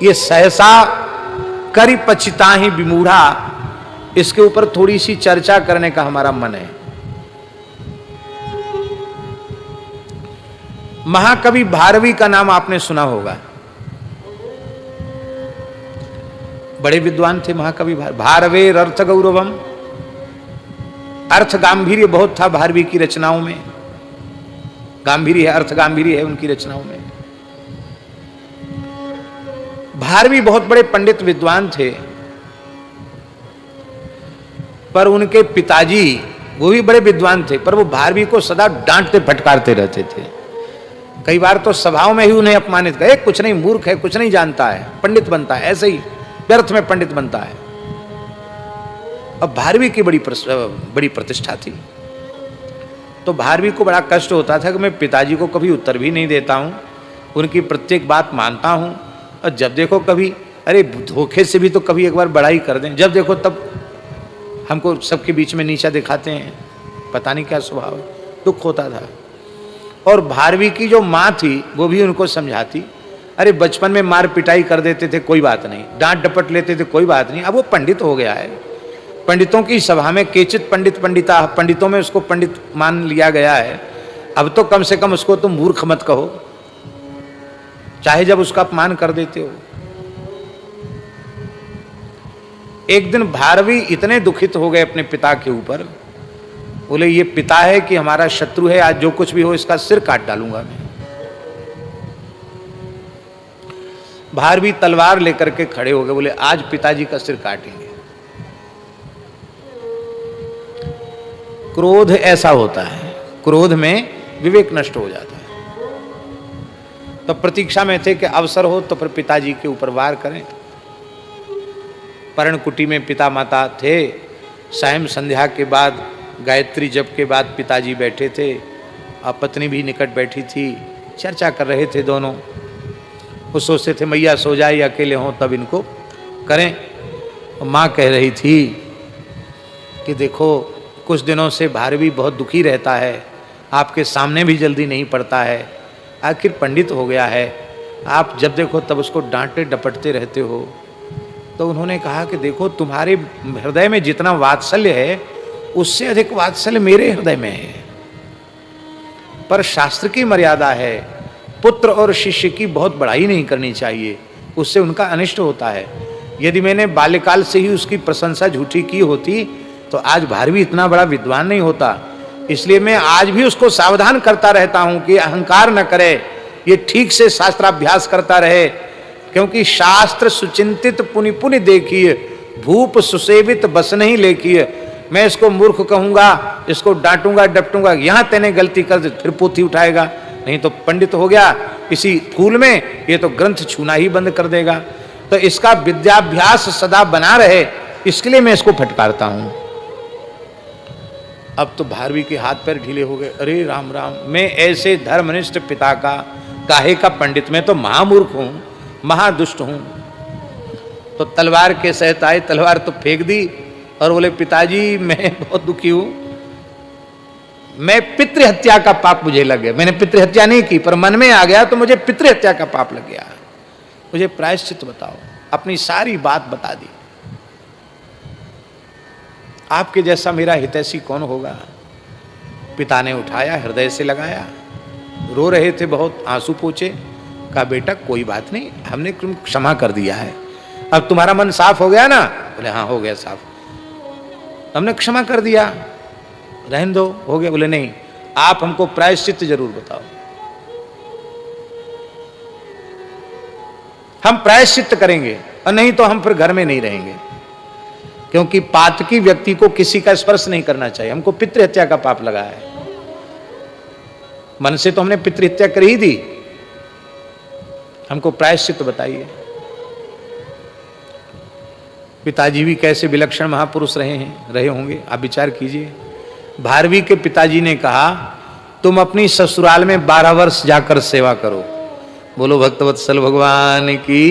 ये सहसा करि पछिताहि विमूढ़ा, इसके ऊपर थोड़ी सी चर्चा करने का हमारा मन है। महाकवि भारवी का नाम आपने सुना होगा, बड़े विद्वान थे महाकवि भारवेर अर्थ गौरवम, अर्थ गांभीर्य बहुत था भारवी की रचनाओं में, गांभीर्य है, अर्थ गांभीर्य है उनकी रचनाओं में। भारवी बहुत बड़े पंडित विद्वान थे, पर उनके पिताजी वो भी बड़े विद्वान थे, पर वो भारवी को सदा डांटते फटकारते रहते थे। कई बार तो सभाओं में ही उन्हें अपमानित करे, कुछ नहीं, मूर्ख है, कुछ नहीं जानता है, पंडित बनता है, ऐसे ही व्यर्थ में पंडित बनता है। अब भारवी की बड़ी प्रतिष्ठा थी, तो भारवी को बड़ा कष्ट होता था कि मैं पिताजी को कभी उत्तर भी नहीं देता हूं, उनकी प्रत्येक बात मानता हूं, और जब देखो कभी, अरे धोखे से भी तो कभी एक बार बड़ाई कर दें, जब देखो तब हमको सबके बीच में नीचा दिखाते हैं, पता नहीं क्या स्वभाव है, दुख होता था। और भारवी की जो माँ थी वो भी उनको समझाती, अरे बचपन में मार पिटाई कर देते थे कोई बात नहीं, डांट डपट लेते थे कोई बात नहीं, अब वो पंडित हो गया है, पंडितों की सभा में केचित पंडिता, पंडितों में उसको पंडित मान लिया गया है, अब तो कम से कम उसको तुम मूर्ख मत कहो, चाहे जब उसका अपमान कर देते हो। एक दिन भारवी इतने दुखित हो गए अपने पिता के ऊपर, बोले ये पिता है कि हमारा शत्रु है, आज जो कुछ भी हो इसका सिर काट डालूंगा मैं। भारवी तलवार लेकर के खड़े हो गए, बोले आज पिताजी का सिर काटेंगे। क्रोध ऐसा होता है, क्रोध में विवेक नष्ट हो जाता है। तो प्रतीक्षा में थे कि अवसर हो तो फिर पिताजी के ऊपर वार करें। पर्णकुटी में पिता माता थे, सायं संध्या के बाद गायत्री जप के बाद पिताजी बैठे थे, और पत्नी भी निकट बैठी थी, चर्चा कर रहे थे दोनों। वो सोचते थे मैया सो जाए या अकेले हों तब इनको करें। और माँ कह रही थी कि देखो कुछ दिनों से भारवी बहुत दुखी रहता है, आपके सामने भी जल्दी नहीं पड़ता है, आखिर पंडित हो गया है, आप जब देखो तब उसको डांटते डपटते रहते हो। तो उन्होंने कहा कि देखो तुम्हारे हृदय में जितना वात्सल्य है उससे अधिक वात्सल्य मेरे हृदय में है, पर शास्त्र की मर्यादा है, पुत्र और शिष्य की बहुत बड़ाई नहीं करनी चाहिए, उससे उनका अनिष्ट होता है। यदि मैंने बाल्यकाल से ही उसकी प्रशंसा झूठी की होती तो आज भारवी इतना बड़ा विद्वान नहीं होता। इसलिए मैं आज भी उसको सावधान करता रहता हूं कि अहंकार न करे, ये ठीक से शास्त्राभ्यास करता रहे, क्योंकि शास्त्र सुचिंतित पुनि पुनि देखिए, भूप सुसेवित बस नहीं लेकिए। मैं इसको मूर्ख कहूंगा, इसको डांटूंगा डपटूंगा, यहां तेने गलती कर दे फिर पोथी उठाएगा, नहीं तो पंडित हो गया इसी फूल में, ये तो ग्रंथ छूना ही बंद कर देगा। तो इसका विद्याभ्यास सदा बना रहे, इसके लिए मैं इसको फटकारता हूं। अब तो भारवी के हाथ पैर ढीले हो गए, अरे राम राम, मैं ऐसे धर्मनिष्ठ पिता का काहे का पंडित, मैं तो महामूर्ख हूं, महादुष्ट हूं। तो तलवार के सहित आए, तलवार तो फेंक दी और बोले पिताजी मैं बहुत दुखी हूं, मैं पितृहत्या का पाप मुझे लग गया। मैंने पितृहत्या नहीं की, पर मन में आ गया तो मुझे पितृहत्या का पाप लग गया, मुझे प्रायश्चित बताओ। अपनी सारी बात बता दी। आपके जैसा मेरा हितैषी कौन होगा। पिता ने उठाया, हृदय से लगाया, रो रहे थे बहुत, आंसू पोंछे, कहा बेटा कोई बात नहीं, हमने क्षमा कर दिया है, अब तुम्हारा मन साफ हो गया ना। बोले हाँ हो गया साफ, हमने क्षमा कर दिया, रहने दो, हो गया। बोले नहीं, आप हमको प्रायश्चित जरूर बताओ। हम प्रायश्चित करेंगे, और नहीं तो हम फिर घर में नहीं रहेंगे, क्योंकि पातकी व्यक्ति को किसी का स्पर्श नहीं करना चाहिए। हमको पितृहत्या का पाप लगा है, मन से तो हमने पितृहत्या कर ही दी, हमको प्रायश्चित बताइए। पिताजी भी कैसे विलक्षण महापुरुष रहे होंगे, आप विचार कीजिए। भारवी के पिताजी ने कहा तुम अपनी ससुराल में 12 वर्ष जाकर सेवा करो। बोलो भक्तवत्सल भगवान की।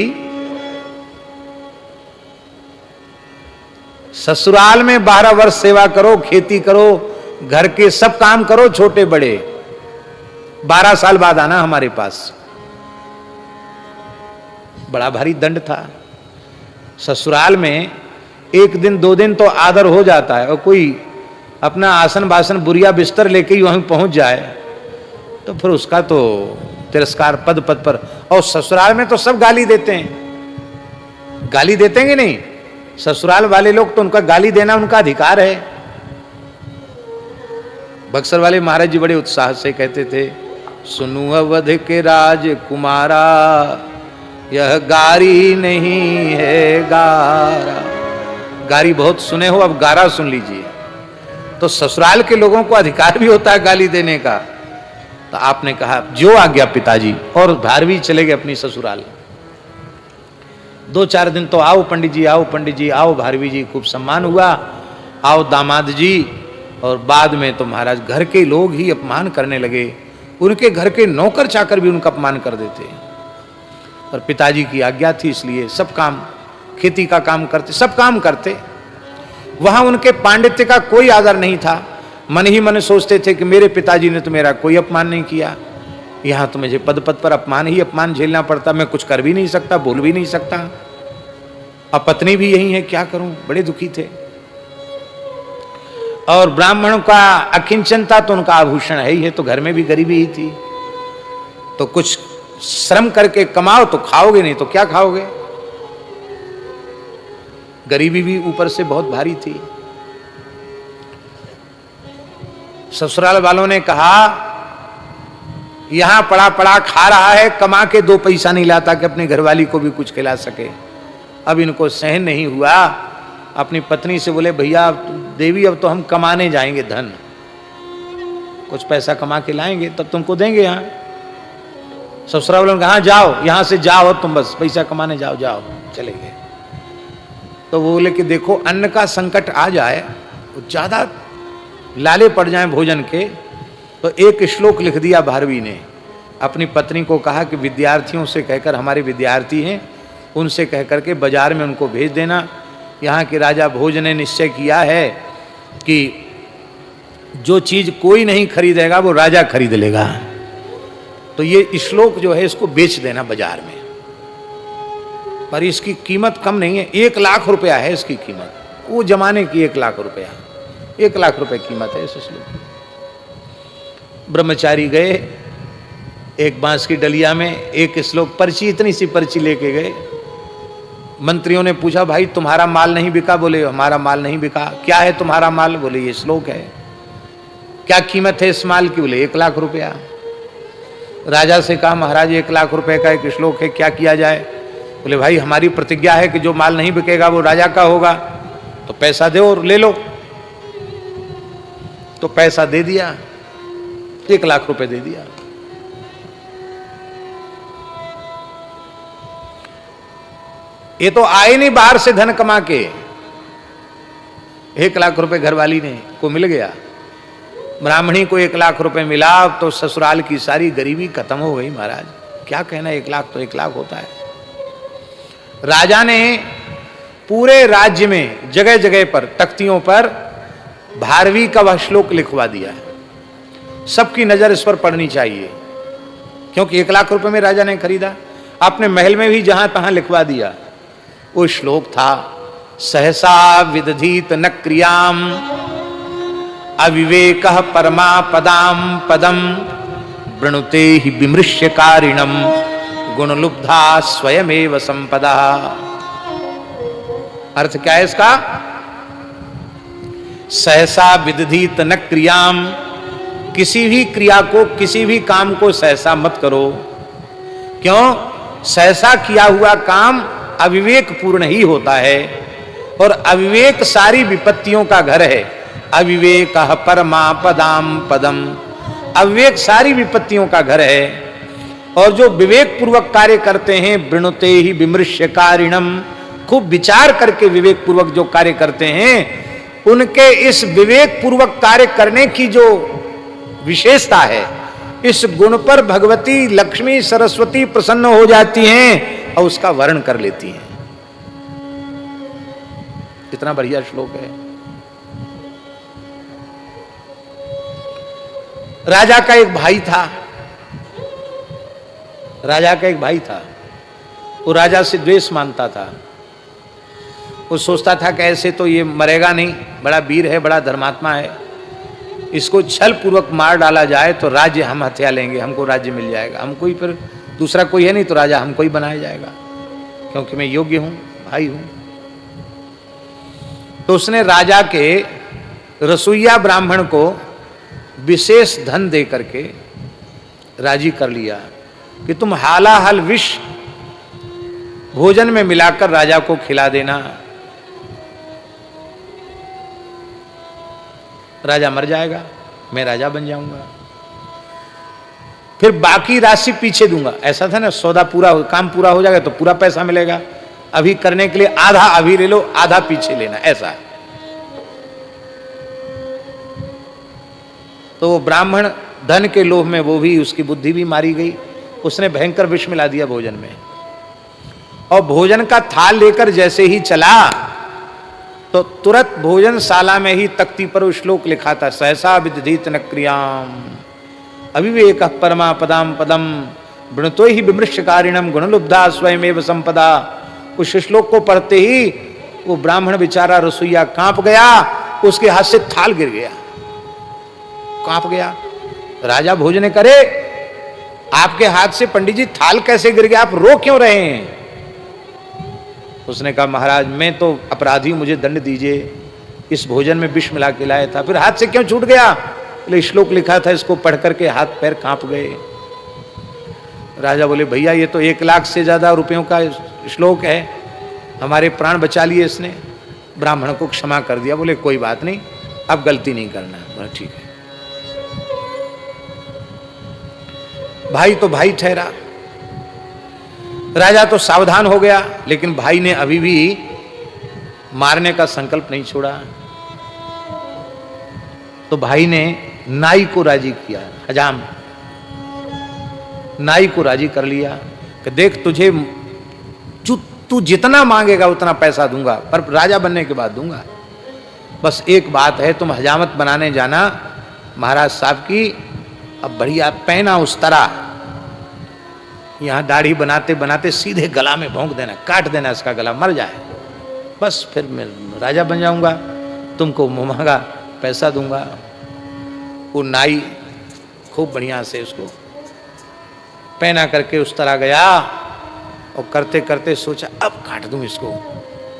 ससुराल में 12 वर्ष सेवा करो, खेती करो, घर के सब काम करो, छोटे बड़े। 12 साल बाद आना हमारे पास। बड़ा भारी दंड था। ससुराल में 1 दिन 2 दिन तो आदर हो जाता है, और कोई अपना आसन बासन बुरिया बिस्तर लेके ही वहीं पहुंच जाए तो फिर उसका तो तिरस्कार पद पद पर। और ससुराल में तो सब गाली देते हैं, गाली देते हैं कि नहीं? ससुराल वाले लोग तो उनका गाली देना उनका अधिकार है। बक्सर वाले महाराज जी बड़े उत्साह से कहते थे, सुनु अवध के राजकुमारा यह गारी नहीं है गारा। गारी बहुत सुने हो, अब गारा सुन लीजिए। तो ससुराल के लोगों को अधिकार भी होता है गाली देने का। तो आपने कहा जो आज्ञा पिताजी, और भारवी चले गए अपनी ससुराल। 2-4 दिन तो आओ पंडित जी, आओ पंडित जी, आओ भारवी जी, खूब सम्मान हुआ, आओ दामाद जी। और बाद में तो महाराज घर के लोग ही अपमान करने लगे, उनके घर के नौकर चाकर भी उनका अपमान कर देते। पर पिताजी की आज्ञा थी, इसलिए सब काम, खेती का काम करते, सब काम करते। वहां उनके पांडित्य का कोई आदर नहीं था। मन ही मन सोचते थे कि मेरे पिताजी ने तो मेरा कोई अपमान नहीं किया, यहां तो मुझे पद पद पर अपमान ही अपमान झेलना पड़ता, मैं कुछ कर भी नहीं सकता, बोल भी नहीं सकता। अब पत्नी भी यही है, क्या करूं, बड़े दुखी थे। और ब्राह्मणों का अकिंचनता तो उनका आभूषण है ही है, तो घर में भी गरीबी ही थी। तो कुछ श्रम करके कमाओ तो खाओगे, नहीं तो क्या खाओगे। गरीबी भी ऊपर से बहुत भारी थी। ससुराल वालों ने कहा यहां पड़ा पड़ा खा रहा है, कमा के 2 पैसा नहीं लाता कि अपनी घरवाली को भी कुछ खिला सके। अब इनको सहन नहीं हुआ, अपनी पत्नी से बोले भैया देवी अब तो हम कमाने जाएंगे, धन कुछ पैसा कमा के लाएंगे तब तुमको देंगे। यहाँ ससुराल वालों ने कहा जाओ, यहां से जाओ तुम, बस पैसा कमाने जाओ, जाओ। चले गए। तो वो बोले कि देखो अन्न का संकट आ जाए, ज्यादा लाले पड़ जाए भोजन के, तो एक श्लोक लिख दिया भारवी ने। अपनी पत्नी को कहा कि विद्यार्थियों से कहकर, हमारे विद्यार्थी हैं उनसे कहकर के बाजार में उनको भेज देना। यहाँ के राजा भोज ने निश्चय किया है कि जो चीज कोई नहीं खरीदेगा वो राजा खरीद लेगा। तो ये श्लोक जो है इसको बेच देना बाजार में। पर इसकी कीमत कम नहीं है, 1 लाख रुपया है इसकी कीमत, वो जमाने की 1 लाख रुपया, 1 लाख रुपए कीमत है इस श्लोक की। ब्रह्मचारी गए, एक बांस की डलिया में एक श्लोक, पर्ची, इतनी सी पर्ची लेके गए। मंत्रियों ने पूछा भाई तुम्हारा माल नहीं बिका? बोले हमारा माल नहीं बिका। क्या है तुम्हारा माल? बोले ये श्लोक है। क्या कीमत है इस माल की? बोले 1 लाख रुपया। राजा से कहा महाराज 1 लाख रुपए का एक श्लोक है, क्या किया जाए? बोले भाई हमारी प्रतिज्ञा है कि जो माल नहीं बिकेगा वो राजा का होगा, तो पैसा दो और ले लो। तो पैसा दे दिया, 1 लाख रुपए दे दिया। ये तो आए नहीं बाहर से धन कमा के, 1 लाख रुपए घरवाली ने को मिल गया। ब्राह्मणी को 1 लाख रुपए मिला, तो ससुराल की सारी गरीबी खत्म हो गई। महाराज क्या कहना, 1 लाख तो 1 लाख होता है। राजा ने पूरे राज्य में जगह जगह पर तख्तियों पर भारवी का वह श्लोक लिखवा दिया है। सबकी नजर इस पर पड़नी चाहिए, क्योंकि 1 लाख रुपए में राजा ने खरीदा। अपने महल में भी जहां तहां लिखवा दिया। वो श्लोक था, सहसा विदधीत न क्रियाम अविवेक परमा पदाम पदम वृणुते ही विमृश्यकारिणम गुणलुब्धा स्वयमेव संपदा। अर्थ क्या है इसका? सहसा विदधीत न क्रियाम, किसी भी क्रिया को, किसी भी काम को सहसा मत करो। क्यों? सहसा किया हुआ काम अविवेक पूर्ण ही होता है, और अविवेक सारी विपत्तियों का घर है। अविवेक परमा पदाम पदम, अविवेक सारी विपत्तियों का घर है। और जो विवेक पूर्वक कार्य करते हैं, वृणुते ही विमृश्यकारिणम, खूब विचार करके विवेक पूर्वक जो कार्य करते हैं, उनके इस विवेक पूर्वक कार्य करने की जो विशेषता है, इस गुण पर भगवती लक्ष्मी सरस्वती प्रसन्न हो जाती हैं और उसका वर्ण कर लेती हैं। कितना बढ़िया श्लोक है। राजा का एक भाई था, राजा का एक भाई था, वो राजा से द्वेष मानता था। वो सोचता था कि ऐसे तो ये मरेगा नहीं, बड़ा वीर है, बड़ा धर्मात्मा है, इसको छल पूर्वक मार डाला जाए तो राज्य हम हथिया लेंगे, हमको राज्य मिल जाएगा, हमको ही फिर दूसरा कोई है नहीं तो राजा हमको ही बनाया जाएगा, क्योंकि मैं योग्य हूं, भाई हूं। तो उसने राजा के रसोइया ब्राह्मण को विशेष धन दे करके राजी कर लिया कि तुम हालाहल विष भोजन में मिलाकर राजा को खिला देना, राजा मर जाएगा, मैं राजा बन जाऊंगा, फिर बाकी राशि पीछे दूंगा। ऐसा था ना, सौदा पूरा काम पूरा हो जाएगा तो पूरा पैसा मिलेगा, अभी करने के लिए आधा अभी ले लो, आधा पीछे लेना, ऐसा। तो वो ब्राह्मण धन के लोभ में वो भी, उसकी बुद्धि भी मारी गई, उसने भयंकर विष मिला दिया भोजन में। और भोजन का थाल लेकर जैसे ही चला तो तुरंत भोजनशाला में ही तख्ती पर वो श्लोक लिखा था, सहसा विदधीत न क्रियाम अविवेक परमा पदाम पदम वृणतो ही विमृश्यकारिणम गुणलुब्धा स्वयमेव संपदा। उस श्लोक को पढ़ते ही वो ब्राह्मण बेचारा रसोइया कांप गया, उसके हाथ से थाल गिर गया, कांप गया। राजा भोजन करे, आपके हाथ से पंडित जी थाल कैसे गिर गया, आप रो क्यों रहे हैं? उसने कहा महाराज मैं तो अपराधी, मुझे दंड दीजिए, इस भोजन में विष मिला के लाया था, फिर हाथ से क्यों छूट गया? बोले श्लोक लिखा था, इसको पढ़ करके हाथ पैर कांप गए। राजा बोले भैया ये तो 1 लाख से ज्यादा रुपयों का श्लोक है, हमारे प्राण बचा लिए इसने। ब्राह्मण को क्षमा कर दिया, बोले कोई बात नहीं, अब गलती नहीं करना। बोला ठीक है। भाई तो भाई ठहरा, राजा तो सावधान हो गया, लेकिन भाई ने अभी भी मारने का संकल्प नहीं छोड़ा। तो भाई ने नाई को राजी किया, हजाम नाई को राजी कर लिया कि देख तुझे तू जितना मांगेगा उतना पैसा दूंगा, पर राजा बनने के बाद दूंगा, बस एक बात है, तुम हजामत बनाने जाना महाराज साहब की, अब बढ़िया पहना उस तरह, यहां दाढ़ी बनाते बनाते सीधे गला में भोंक देना, काट देना इसका गला, मर जाए, बस फिर मैं राजा बन जाऊंगा, तुमको मुंह पैसा दूंगा। वो नाई खूब बढ़िया से उसको पहना करके उस तरह गया और करते करते सोचा अब काट दूं इसको।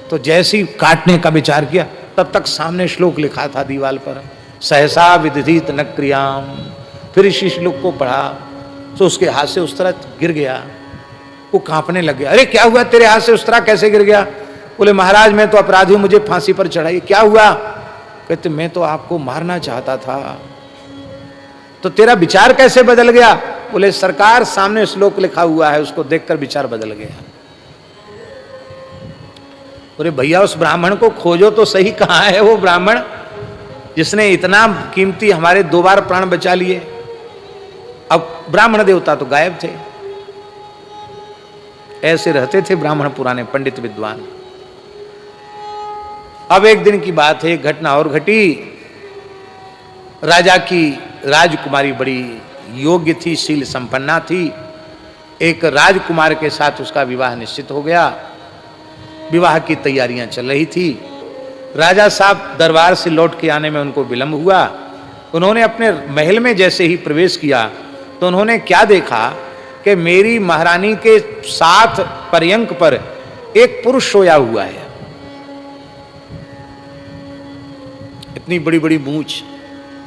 तो जैसे ही काटने का विचार किया तब तक सामने श्लोक लिखा था दीवार पर, सहसा विदधीत न क्रियाम। फिर इसी श्लोक को पढ़ा तो उसके हाथ से उस तरह गिर गया, वो कांपने लग गया। अरे क्या हुआ, तेरे हाथ से उस तरह कैसे गिर गया? बोले महाराज मैं तो अपराधी हूं, मुझे फांसी पर चढ़ाइए। क्या हुआ? कहते मैं तो आपको मारना चाहता था। तो तेरा विचार कैसे बदल गया? बोले सरकार सामने श्लोक लिखा हुआ है, उसको देखकर विचार बदल गया। बोले भैया उस ब्राह्मण को खोजो तो सही, कहां है वो ब्राह्मण जिसने इतना कीमती हमारे 2 बार प्राण बचा लिए? अब ब्राह्मण देवता तो गायब थे। ऐसे रहते थे ब्राह्मण पुराने पंडित विद्वान। अब एक दिन की बात है, एक घटना और घटी। राजा की राजकुमारी बड़ी योग्य थी, शील संपन्ना थी। एक राजकुमार के साथ उसका विवाह निश्चित हो गया। विवाह की तैयारियां चल रही थी। राजा साहब दरबार से लौट के आने में उनको विलंब हुआ। उन्होंने अपने महल में जैसे ही प्रवेश किया तो उन्होंने क्या देखा कि मेरी महारानी के साथ पर्यंक पर एक पुरुष सोया हुआ है। इतनी बड़ी बड़ी मूछ,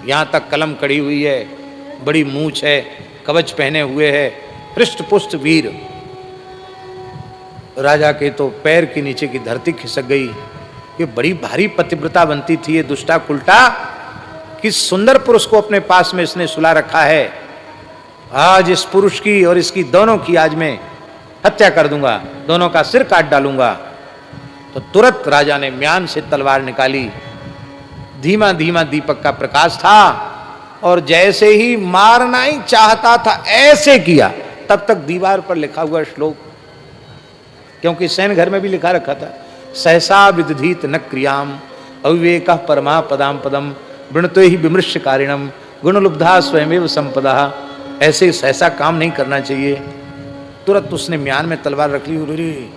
यहां तक कलम कड़ी हुई है, बड़ी मूछ है, कवच पहने हुए है, पृष्ठ पुष्ट वीर। राजा के तो पैर के नीचे की धरती खिसक गई। ये बड़ी भारी पतिव्रता बनती थी ये दुष्टा कुल्टा, किस सुंदर पुरुष को अपने पास में इसने सुला रखा है। आज इस पुरुष की और इसकी दोनों की आज मैं हत्या कर दूंगा, दोनों का सिर काट डालूंगा। तो तुरंत राजा ने म्यान से तलवार निकाली। धीमा धीमा दीपक का प्रकाश था और जैसे ही मारना ही चाहता था ऐसे किया, तब तक दीवार पर लिखा हुआ श्लोक, क्योंकि सैन घर में भी लिखा रखा था, सहसा विदधीत न क्रियाम अविवेक परमा पदाम पदम वृणतो ही विमृश्यकारिणम गुणलुब्धा स्वयमेव संपदा। ऐसे सहसा काम नहीं करना चाहिए। तुरंत उसने म्यान में तलवार रख ली। अरे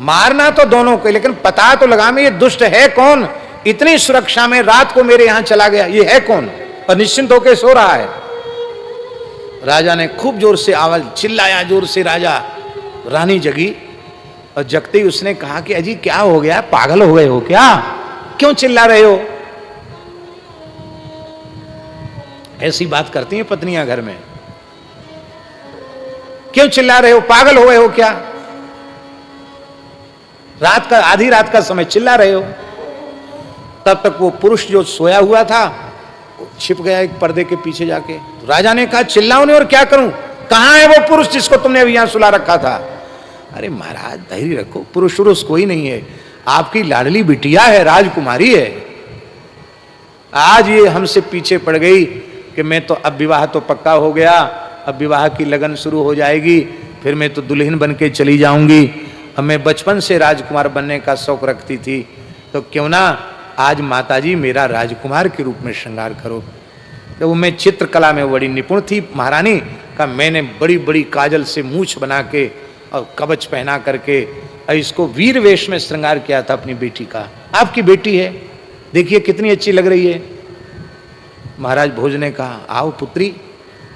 मारना तो दोनों को, लेकिन पता तो लगा मैं ये दुष्ट है कौन, इतनी सुरक्षा में रात को मेरे यहां चला गया, ये है कौन, और निश्चिंत होकर सो रहा है। राजा ने खूब जोर से आवाज चिल्लाया, जोर से। राजा रानी जगी और जगते ही उसने कहा कि अजी क्या हो गया, पागल हो गए हो क्या, क्यों चिल्ला रहे हो? ऐसी बात करती हैं पत्नियां घर में, क्यों चिल्ला रहे हो, पागल हो गए हो क्या, रात का आधी रात का समय चिल्ला रहे हो? तब तक वो पुरुष जो सोया हुआ था छिप गया एक पर्दे के पीछे जाके। तो राजा ने कहा चिल्लाओ नहीं और क्या करूं, कहां है वो पुरुष जिसको तुमने अभी यहां सुला रखा था? अरे महाराज धैर्य रखो, पुरुष पुरुष कोई नहीं है, आपकी लाडली बिटिया है, राजकुमारी है। आज ये हमसे पीछे पड़ गई कि मैं तो अब विवाह तो पक्का हो गया, अब विवाह की लगन शुरू हो जाएगी, फिर मैं तो दुल्हन बन के चली जाऊंगी। अब मैं बचपन से राजकुमार बनने का शौक रखती थी, तो क्यों ना आज माताजी मेरा राजकुमार के रूप में श्रृंगार करो। तो वो मैं चित्रकला में बड़ी निपुण थी महारानी का, मैंने बड़ी बड़ी काजल से मूछ बना के और कवच पहना करके और इसको वीर वेश में श्रृंगार किया था अपनी बेटी का। आपकी बेटी है, देखिए कितनी अच्छी लग रही है। महाराज भोज ने कहा आओ पुत्री,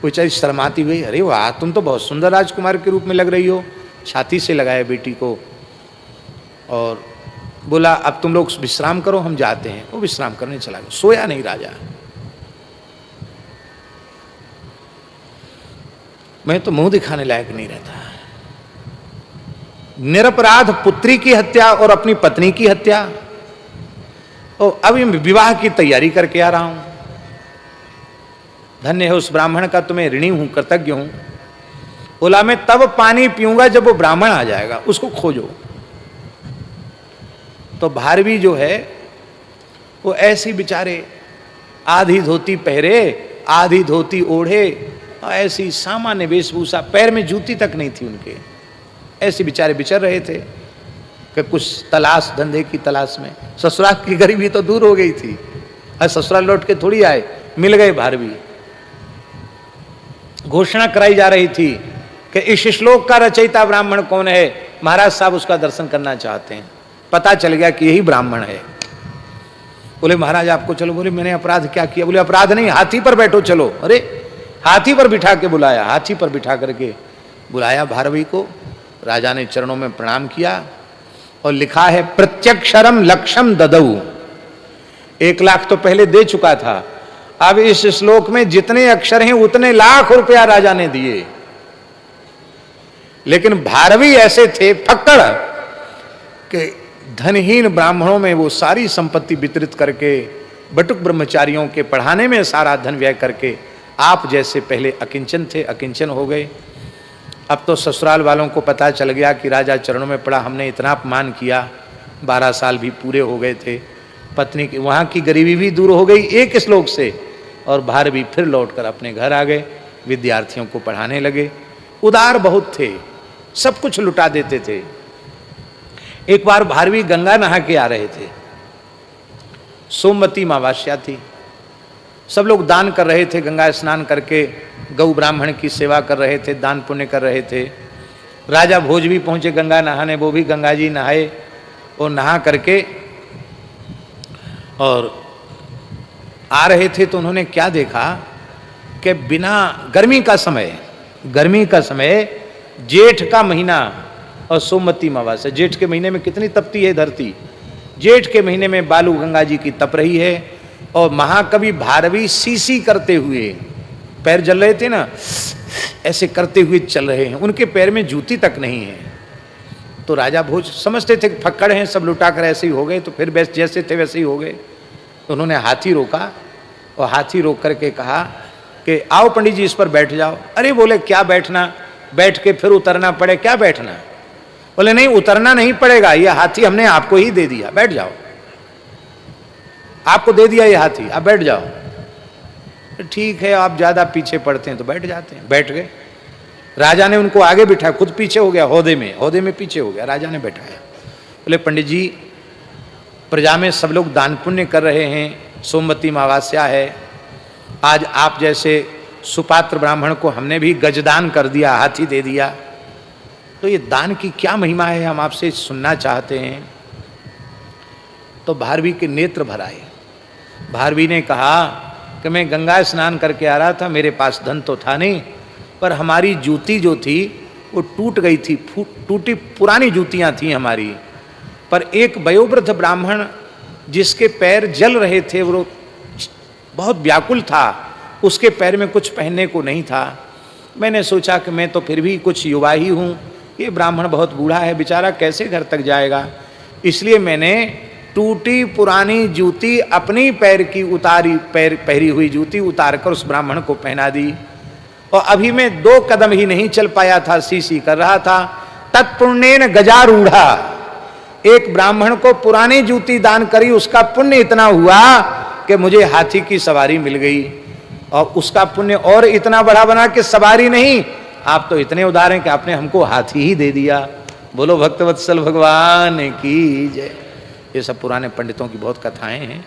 कोई चाहे शर्माती हुई, अरे वाह तुम तो बहुत सुंदर राजकुमार के रूप में लग रही हो। छाती से लगाया बेटी को और बोला अब तुम लोग विश्राम करो, हम जाते हैं। वो विश्राम करने चला गया, सोया नहीं राजा। मैं तो मुंह दिखाने लायक नहीं रहता। निरपराध पुत्री की हत्या और अपनी पत्नी की हत्या, और अभी विवाह की तैयारी करके आ रहा हूं। धन्य है उस ब्राह्मण का, तुम्हें ऋणी हूं, कृतज्ञ हूं। बोला मैं तब पानी पीऊंगा जब वो ब्राह्मण आ जाएगा, उसको खोजो। तो भारवी जो है वो ऐसी बेचारे आधी धोती पहरे आधी धोती ओढ़े, ऐसी सामान्य वेशभूषा, पैर में जूती तक नहीं थी उनके, ऐसे बेचारे विचर रहे थे कि कुछ तलाश, धंधे की तलाश में। ससुराल की गरीबी तो दूर हो गई थी, और ससुराल लौट के थोड़ी आए, मिल गए भारवी। घोषणा कराई जा रही थी कि इस श्लोक का रचयिता ब्राह्मण कौन है, महाराज साहब उसका दर्शन करना चाहते हैं। पता चल गया कि यही ब्राह्मण है। बोले महाराज आपको चलो। बोले मैंने अपराध क्या किया? बोले अपराध नहीं, हाथी पर बैठो चलो। अरे हाथी पर बिठा के बुलाया, हाथी पर बिठा करके बुलाया भारवी को। राजा ने चरणों में प्रणाम किया और लिखा है प्रत्यक्षरम लक्षम ददऊ, 1 लाख तो पहले दे चुका था, अब इस श्लोक में जितने अक्षर हैं उतने लाख रुपया राजा ने दिए। लेकिन भारवी ऐसे थे फक्कड़ कि धनहीन ब्राह्मणों में वो सारी संपत्ति वितरित करके, बटुक ब्रह्मचारियों के पढ़ाने में सारा धन व्यय करके, आप जैसे पहले अकिंचन थे अकिंचन हो गए। अब तो ससुराल वालों को पता चल गया कि राजा चरणों में पड़ा, हमने इतना अपमान किया, 12 साल भी पूरे हो गए थे, पत्नी की वहाँ की गरीबी भी दूर हो गई एक श्लोक से, और भारवी फिर लौटकर अपने घर आ गए, विद्यार्थियों को पढ़ाने लगे। उदार बहुत थे, सब कुछ लुटा देते थे। एक बार भारवी गंगा नहा के आ रहे थे, सोमवती अमावस्या थी, सब लोग दान कर रहे थे, गंगा स्नान करके गौ ब्राह्मण की सेवा कर रहे थे, दान पुण्य कर रहे थे। राजा भोज भी पहुंचे गंगा नहाने, वो भी गंगा जी नहाए और नहा करके और आ रहे थे। तो उन्होंने क्या देखा कि बिना गर्मी का समय, जेठ का महीना और सोमवती अमावस्या, जेठ के महीने में कितनी तपती है धरती, जेठ के महीने में बालू गंगा जी की तप रही है, और महाकवि भारवी सीसी करते हुए, पैर जल रहे थे ना, ऐसे करते हुए चल रहे हैं, उनके पैर में जूती तक नहीं है। तो राजा भोज समझते थे कि फक्कड़ हैं, सब लुटा कर ऐसे ही हो गए, तो फिर बस जैसे थे वैसे ही हो गए। तो उन्होंने हाथी रोका और हाथी रोक करके कहा कि आओ पंडित जी इस पर बैठ जाओ। अरे बोले क्या बैठना, बैठ के फिर उतरना पड़े, क्या बैठना? बोले नहीं उतरना नहीं पड़ेगा, ये हाथी हमने आपको ही दे दिया, बैठ जाओ, आपको दे दिया ये हाथी, आप बैठ जाओ। ठीक है, आप ज्यादा पीछे पड़ते हैं तो बैठ जाते हैं। बैठ गए। राजा ने उनको आगे बिठाया, खुद पीछे हो गया, हौदे में पीछे हो गया, राजा ने बैठाया। बोले पंडित जी प्रजा में सब लोग दान पुण्य कर रहे हैं, सोमवती अमावस्या है, आज आप जैसे सुपात्र ब्राह्मण को हमने भी गजदान कर दिया, हाथी दे दिया, तो ये दान की क्या महिमा है, हम आपसे सुनना चाहते हैं। तो भारवी के नेत्र भर आए। भारवी ने कहा कि मैं गंगा स्नान करके आ रहा था, मेरे पास धन तो था नहीं, पर हमारी जूती जो थी वो टूट गई थी, टूटी पुरानी जूतियां थी हमारी। पर एक वयोवृद्ध ब्राह्मण जिसके पैर जल रहे थे, वो बहुत व्याकुल था, उसके पैर में कुछ पहनने को नहीं था। मैंने सोचा कि मैं तो फिर भी कुछ युवा ही हूँ, ये ब्राह्मण बहुत बूढ़ा है, बेचारा कैसे घर तक जाएगा। इसलिए मैंने टूटी पुरानी जूती अपनी पैर की पहरी हुई जूती उतारकर उस ब्राह्मण को पहना दी। और अभी मैं 2 कदम ही नहीं चल पाया था, सी कर रहा था। तत्पुण्येन गजारूढ़ा, एक ब्राह्मण को पुरानी जूती दान करी, उसका पुण्य इतना हुआ कि मुझे हाथी की सवारी मिल गई। और उसका पुण्य और इतना बड़ा बना कि सवारी नहीं, आप तो इतने उदार हैं कि आपने हमको हाथी ही दे दिया। बोलो भक्तवत्सल भगवान की जय। ये सब पुराने पंडितों की बहुत कथाएं हैं।